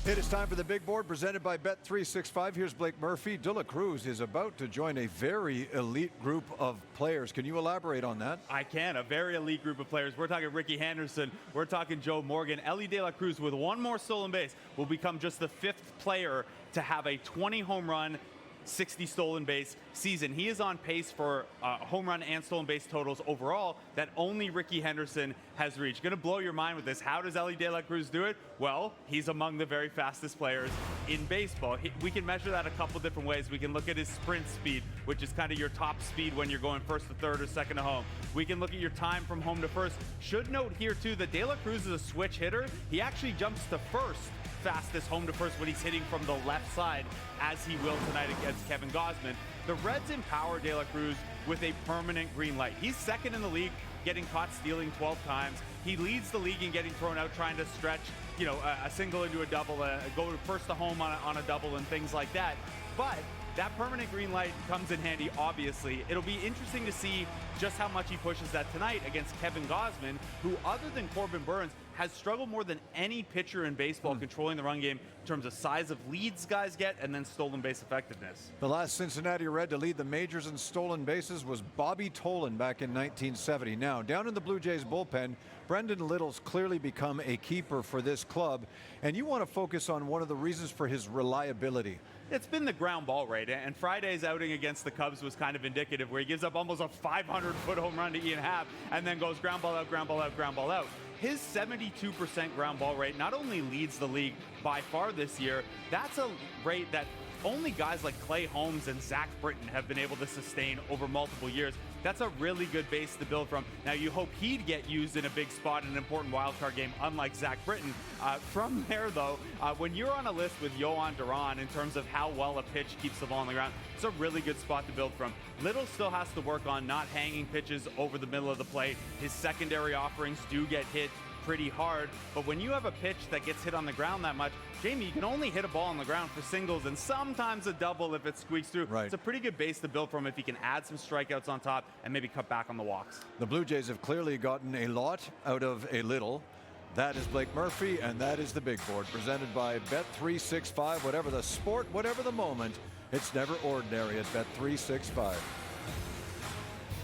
It is time for the big board presented by Bet365. Here's Blake Murphy. De La Cruz is about to join a very elite group of players. Can you elaborate on that? I can. A very elite group of players. We're talking Ricky Henderson. We're talking Joe Morgan. Ellie De La Cruz, with one more stolen base, will become just the 5th player to have a 20 home run, 60 stolen base season. He is on pace for home run and stolen base totals overall that only Ricky Henderson has reached. Going to blow your mind with this. How does Ellie De La Cruz do it? Well, he's among the very fastest players in baseball. We can measure that a couple different ways. We can look at his sprint speed, which is kind of your top speed when you're going first to third or second to home. We can look at your time from home to first. Should note here too that De La Cruz is a switch hitter. He actually jumps to first fastest home to first when he's hitting from the left side, as he will tonight against Kevin Gausman. The Reds empower De La Cruz with a permanent green light. He's second in the league, getting caught stealing 12 times. He leads the league in getting thrown out, trying to stretch, a single into a double, go first to home on a double and things like that. But that permanent green light comes in handy, obviously. It'll be interesting to see just how much he pushes that tonight against Kevin Gausman, who, other than Corbin Burns, has struggled more than any pitcher in baseball controlling the run game in terms of size of leads guys get and then stolen base effectiveness. The last Cincinnati Red to lead the majors in stolen bases was Bobby Tolan back in 1970. Now, down in the Blue Jays bullpen, Brendan Little's clearly become a keeper for this club, and you want to focus on one of the reasons for his reliability. It's been the ground ball rate, and Friday's outing against the Cubs was kind of indicative, where he gives up almost a 500-foot home run to Ian Happ and then goes ground ball out, ground ball out, ground ball out. His 72% ground ball rate not only leads the league by far this year, that's a rate that only guys like Clay Holmes and Zach Britton have been able to sustain over multiple years. That's a really good base to build from. Now, you hope he'd get used in a big spot in an important wildcard game, unlike Zach Britton. From there, though, when you're on a list with Yohan Duran in terms of how well a pitch keeps the ball on the ground, it's a really good spot to build from. Little still has to work on not hanging pitches over the middle of the plate. His secondary offerings do get hit pretty hard, but when you have a pitch that gets hit on the ground that much, Jamie, you can only hit a ball on the ground for singles and sometimes a double if it squeaks through. Right. It's a pretty good base to build from if he can add some strikeouts on top and maybe cut back on the walks. The Blue Jays have clearly gotten a lot out of a little. That is Blake Murphy, and that is the big board presented by Bet365. Whatever the sport, whatever the moment, it's never ordinary at Bet365.